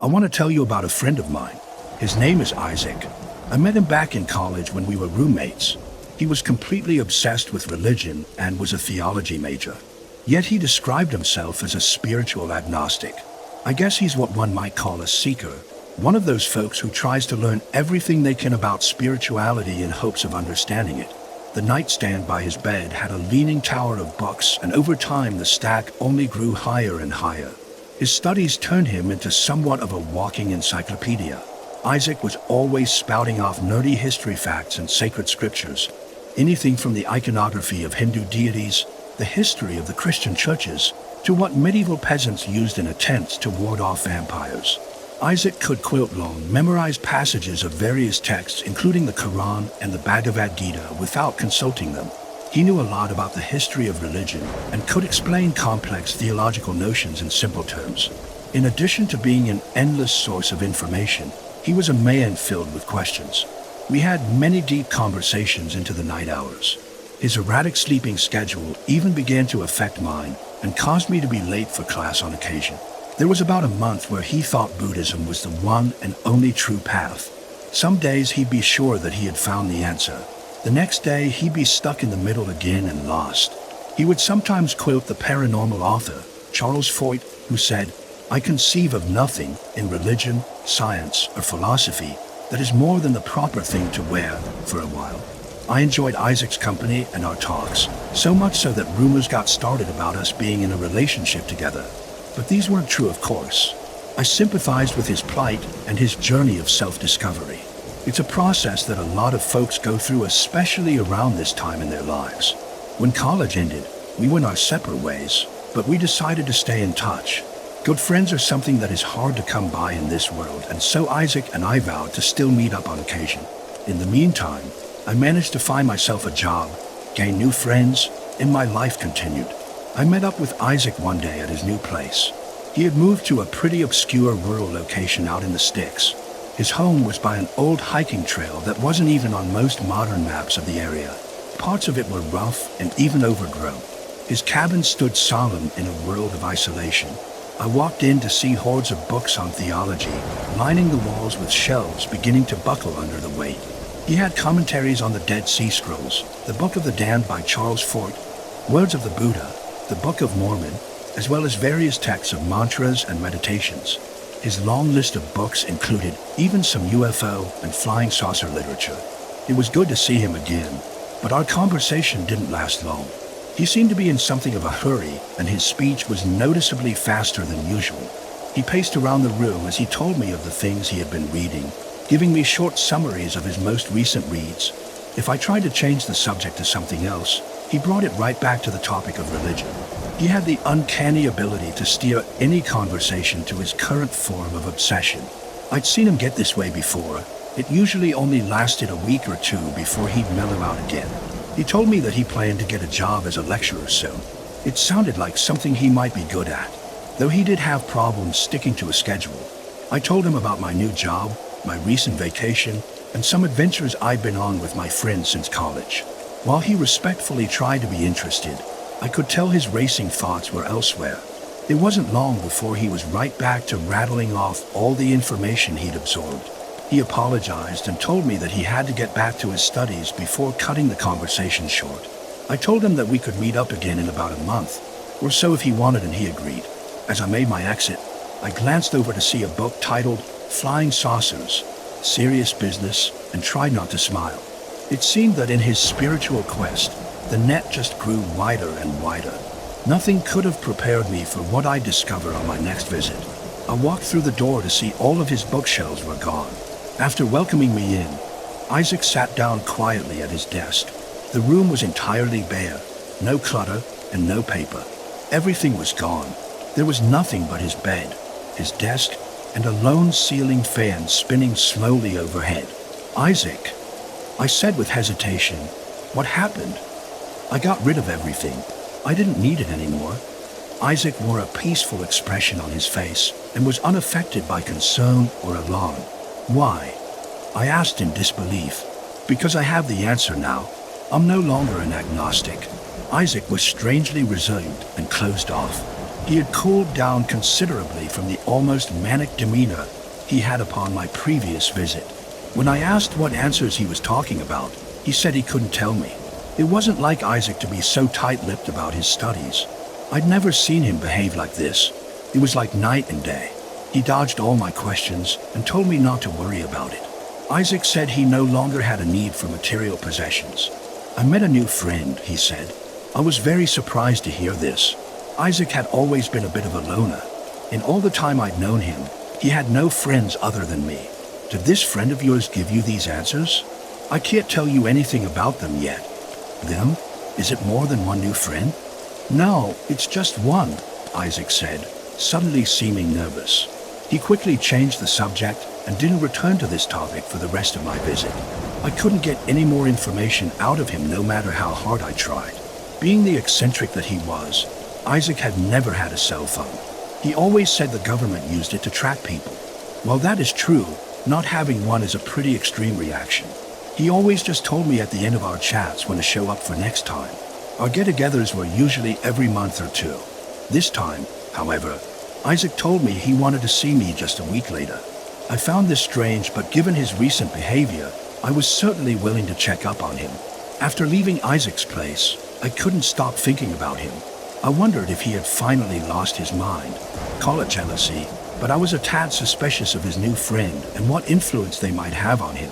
I want to tell you about a friend of mine. His name is Isaac. I met him back in college when we were roommates. He was completely obsessed with religion and was a theology major. Yet he described himself as a spiritual agnostic. I guess he's what one might call a seeker, one of those folks who tries to learn everything they can about spirituality in hopes of understanding it. The nightstand by his bed had a leaning tower of books, and over time the stack only grew higher and higher. His studies turned him into somewhat of a walking encyclopedia. Isaac was always spouting off nerdy history facts and sacred scriptures, anything from the iconography of Hindu deities, the history of the Christian churches, to what medieval peasants used in attempts to ward off vampires. Isaac could quilt long, memorize passages of various texts, including the Quran and the Bhagavad Gita, without consulting them. He knew a lot about the history of religion and could explain complex theological notions in simple terms. In addition to being an endless source of information, he was a man filled with questions. We had many deep conversations into the night hours. His erratic sleeping schedule even began to affect mine and caused me to be late for class on occasion. There was about a month where he thought Buddhism was the one and only true path. Some days he'd be sure that he had found the answer. The next day he'd be stuck in the middle again and lost. He would sometimes quote the paranormal author, Charles Foyt, who said, "I conceive of nothing in religion, science, or philosophy that is more than the proper thing to wear for a while." I enjoyed Isaac's company and our talks, so much so that rumors got started about us being in a relationship together. But these weren't true, of course. I sympathized with his plight and his journey of self-discovery. It's a process that a lot of folks go through, especially around this time in their lives. When college ended, we went our separate ways, but we decided to stay in touch. Good friends are something that is hard to come by in this world, and so Isaac and I vowed to still meet up on occasion. In the meantime, I managed to find myself a job, gain new friends, and my life continued. I met up with Isaac one day at his new place. He had moved to a pretty obscure rural location out in the sticks. His home was by an old hiking trail that wasn't even on most modern maps of the area. Parts of it were rough and even overgrown. His cabin stood solemn in a world of isolation. I walked in to see hordes of books on theology, lining the walls with shelves beginning to buckle under the weight. He had commentaries on the Dead Sea Scrolls, the Book of the Damned by Charles Foyt, Words of the Buddha, the Book of Mormon, as well as various texts of mantras and meditations. His long list of books included even some UFO and flying saucer literature. It was good to see him again, but our conversation didn't last long. He seemed to be in something of a hurry, and his speech was noticeably faster than usual. He paced around the room as he told me of the things he had been reading, giving me short summaries of his most recent reads. If I tried to change the subject to something else, he brought it right back to the topic of religion. He had the uncanny ability to steer any conversation to his current form of obsession. I'd seen him get this way before. It usually only lasted a week or two before he'd mellow out again. He told me that he planned to get a job as a lecturer soon. It sounded like something he might be good at, though he did have problems sticking to a schedule. I told him about my new job, my recent vacation, and some adventures I'd been on with my friends since college. While he respectfully tried to be interested, I could tell his racing thoughts were elsewhere. It wasn't long before he was right back to rattling off all the information he'd absorbed. He apologized and told me that he had to get back to his studies before cutting the conversation short. I told him that we could meet up again in about a month or so if he wanted, and he agreed. As I made my exit, I glanced over to see a book titled Flying Saucers, Serious Business, and tried not to smile. It seemed that in his spiritual quest, the net just grew wider and wider. Nothing could have prepared me for what I'd discover on my next visit. I walked through the door to see all of his bookshelves were gone. After welcoming me in, Isaac sat down quietly at his desk. The room was entirely bare, no clutter and no paper. Everything was gone. There was nothing but his bed, his desk, and a lone ceiling fan spinning slowly overhead. "Isaac," I said with hesitation, "what happened?" "I got rid of everything. I didn't need it anymore." Isaac wore a peaceful expression on his face and was unaffected by concern or alarm. "Why?" I asked in disbelief. "Because I have the answer now. I'm no longer an agnostic." Isaac was strangely resilient and closed off. He had cooled down considerably from the almost manic demeanor he had upon my previous visit. When I asked what answers he was talking about, he said he couldn't tell me. It wasn't like Isaac to be so tight-lipped about his studies. I'd never seen him behave like this. It was like night and day. He dodged all my questions and told me not to worry about it. Isaac said he no longer had a need for material possessions. I met a new friend, he said. I was very surprised to hear this. Isaac had always been a bit of a loner. In all the time I'd known him, he had no friends other than me. Did this friend of yours give you these answers? I can't tell you anything about them yet. Them? Is it more than one new friend? No, it's just one, Isaac said, suddenly seeming nervous. He quickly changed the subject and didn't return to this topic for the rest of my visit. I couldn't get any more information out of him no matter how hard I tried. Being the eccentric that he was, Isaac had never had a cell phone. He always said the government used it to track people. While that is true, not having one is a pretty extreme reaction. He always just told me at the end of our chats when to show up for next time. Our get-togethers were usually every month or two. This time, however, Isaac told me he wanted to see me just a week later. I found this strange, but given his recent behavior, I was certainly willing to check up on him. After leaving Isaac's place, I couldn't stop thinking about him. I wondered if he had finally lost his mind. Call it jealousy, but I was a tad suspicious of his new friend and what influence they might have on him.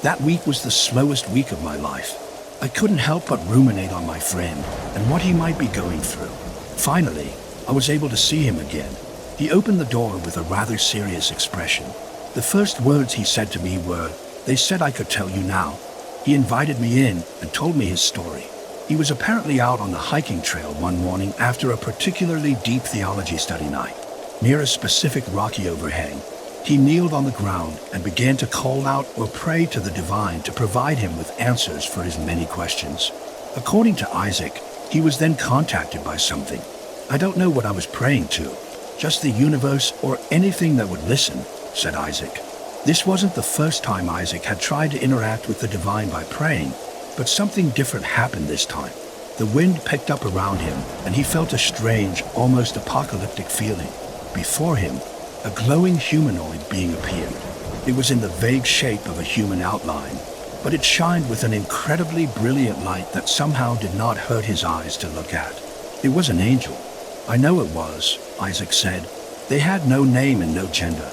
That week was the slowest week of my life. I couldn't help but ruminate on my friend and what he might be going through. Finally, I was able to see him again. He opened the door with a rather serious expression. The first words he said to me were, "They said I could tell you now." He invited me in and told me his story. He was apparently out on the hiking trail one morning after a particularly deep theology study night. Near a specific rocky overhang, he kneeled on the ground and began to call out or pray to the divine to provide him with answers for his many questions. According to Isaac, he was then contacted by something. I don't know what I was praying to, just the universe or anything that would listen, said Isaac. This wasn't the first time Isaac had tried to interact with the divine by praying, but something different happened this time. The wind picked up around him, and he felt a strange, almost apocalyptic feeling. Before him, a glowing humanoid being appeared. It was in the vague shape of a human outline, but it shined with an incredibly brilliant light that somehow did not hurt his eyes to look at. It was an angel. I know it was, Isaac said. They had no name and no gender.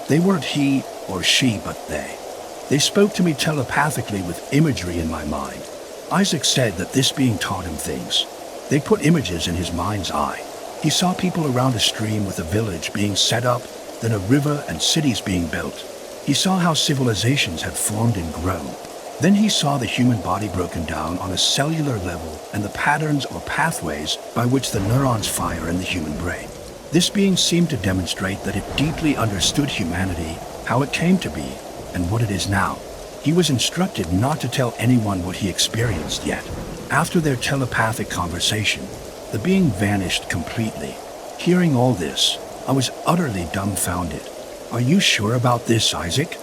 They weren't he or she, but they. They spoke to me telepathically with imagery in my mind. Isaac said that this being taught him things. They put images in his mind's eye. He saw people around a stream with a village being set up, then a river and cities being built. He saw how civilizations had formed and grown. Then he saw the human body broken down on a cellular level and the patterns or pathways by which the neurons fire in the human brain. This being seemed to demonstrate that it deeply understood humanity, how it came to be, and what it is now. He was instructed not to tell anyone what he experienced yet. After their telepathic conversation, the being vanished completely. Hearing all this, I was utterly dumbfounded. Are you sure about this, Isaac?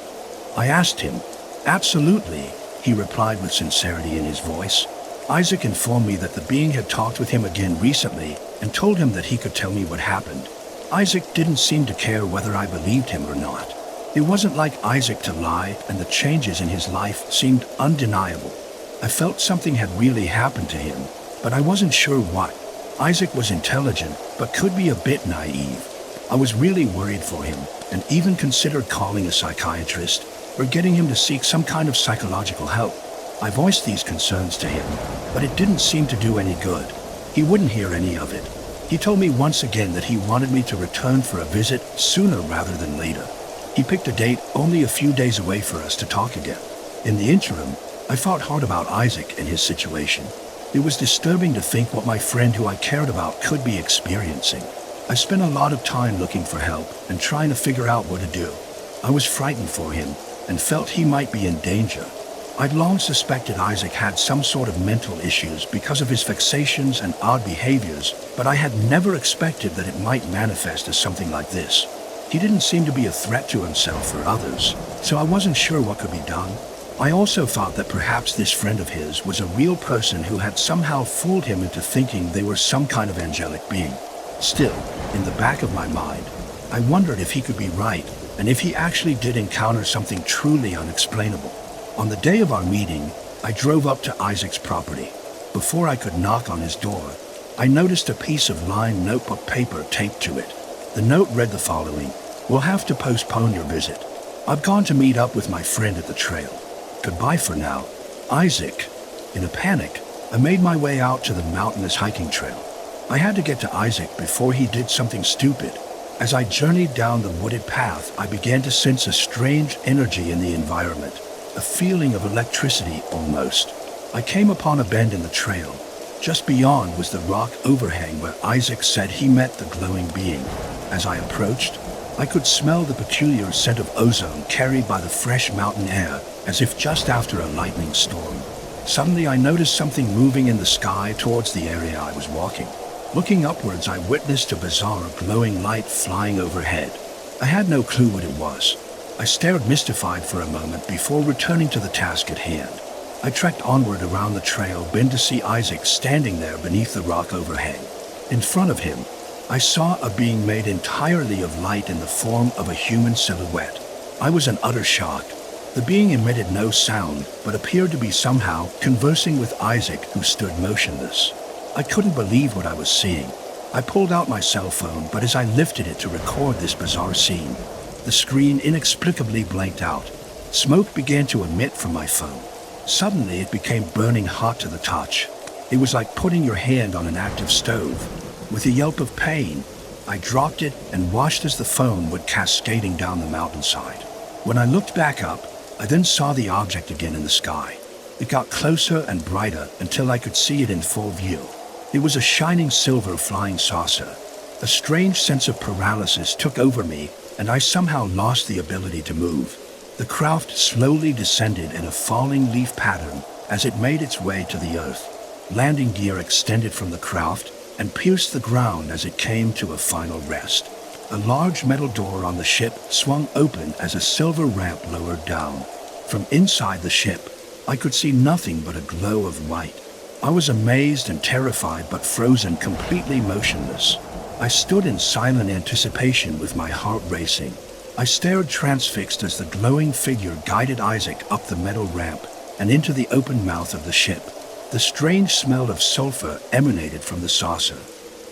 I asked him. Absolutely, he replied with sincerity in his voice. Isaac informed me that the being had talked with him again recently and told him that he could tell me what happened. Isaac didn't seem to care whether I believed him or not. It wasn't like Isaac to lie, and the changes in his life seemed undeniable. I felt something had really happened to him, but I wasn't sure what. Isaac was intelligent, but could be a bit naive. I was really worried for him, and even considered calling a psychiatrist or getting him to seek some kind of psychological help. I voiced these concerns to him, but it didn't seem to do any good. He wouldn't hear any of it. He told me once again that he wanted me to return for a visit sooner rather than later. He picked a date only a few days away for us to talk again. In the interim, I thought hard about Isaac and his situation. It was disturbing to think what my friend who I cared about could be experiencing. I spent a lot of time looking for help and trying to figure out what to do. I was frightened for him and felt he might be in danger. I'd long suspected Isaac had some sort of mental issues because of his fixations and odd behaviors, but I had never expected that it might manifest as something like this. He didn't seem to be a threat to himself or others, so I wasn't sure what could be done. I also thought that perhaps this friend of his was a real person who had somehow fooled him into thinking they were some kind of angelic being. Still, in the back of my mind, I wondered if he could be right and if he actually did encounter something truly unexplainable. On the day of our meeting, I drove up to Isaac's property. Before I could knock on his door, I noticed a piece of lined notebook paper taped to it. The note read the following: "We'll have to postpone your visit. I've gone to meet up with my friend at the trail. Goodbye for now, Isaac." In a panic, I made my way out to the mountainous hiking trail. I had to get to Isaac before he did something stupid. As I journeyed down the wooded path, I began to sense a strange energy in the environment, a feeling of electricity almost. I came upon a bend in the trail. Just beyond was the rock overhang where Isaac said he met the glowing being. As I approached, I could smell the peculiar scent of ozone carried by the fresh mountain air, as if just after a lightning storm. Suddenly I noticed something moving in the sky towards the area I was walking. Looking upwards, I witnessed a bizarre glowing light flying overhead. I had no clue what it was. I stared mystified for a moment before returning to the task at hand. I trekked onward around the trail, bent to see Isaac standing there beneath the rock overhang. In front of him, I saw a being made entirely of light in the form of a human silhouette. I was in utter shock. The being emitted no sound, but appeared to be somehow conversing with Isaac, who stood motionless. I couldn't believe what I was seeing. I pulled out my cell phone, but as I lifted it to record this bizarre scene, the screen inexplicably blanked out. Smoke began to emit from my phone. Suddenly, it became burning hot to the touch. It was like putting your hand on an active stove. With a yelp of pain, I dropped it and watched as the phone went cascading down the mountainside. When I looked back up, I then saw the object again in the sky. It got closer and brighter until I could see it in full view. It was a shining silver flying saucer. A strange sense of paralysis took over me, and I somehow lost the ability to move. The craft slowly descended in a falling leaf pattern as it made its way to the earth. Landing gear extended from the craft and pierced the ground as it came to a final rest. A large metal door on the ship swung open as a silver ramp lowered down. From inside the ship, I could see nothing but a glow of white. I was amazed and terrified, but frozen, completely motionless. I stood in silent anticipation with my heart racing. I stared transfixed as the glowing figure guided Isaac up the metal ramp and into the open mouth of the ship. The strange smell of sulfur emanated from the saucer.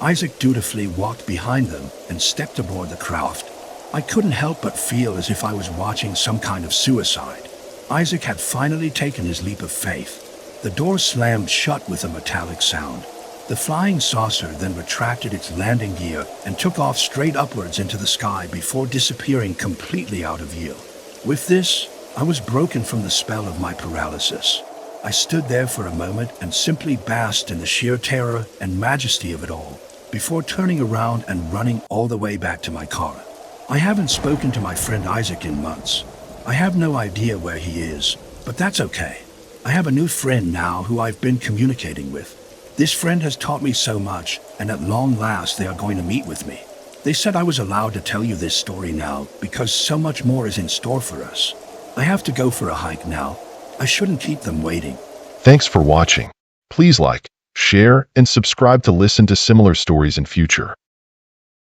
Isaac dutifully walked behind them and stepped aboard the craft. I couldn't help but feel as if I was watching some kind of suicide. Isaac had finally taken his leap of faith. The door slammed shut with a metallic sound. The flying saucer then retracted its landing gear and took off straight upwards into the sky before disappearing completely out of view. With this, I was broken from the spell of my paralysis. I stood there for a moment and simply basked in the sheer terror and majesty of it all, before turning around and running all the way back to my car. I haven't spoken to my friend Isaac in months. I have no idea where he is, but that's okay. I have a new friend now who I've been communicating with. This friend has taught me so much, and at long last they are going to meet with me. They said I was allowed to tell you this story now because so much more is in store for us. I have to go for a hike now. I shouldn't keep them waiting. Thanks for watching. Please like, share, and subscribe to listen to similar stories in future.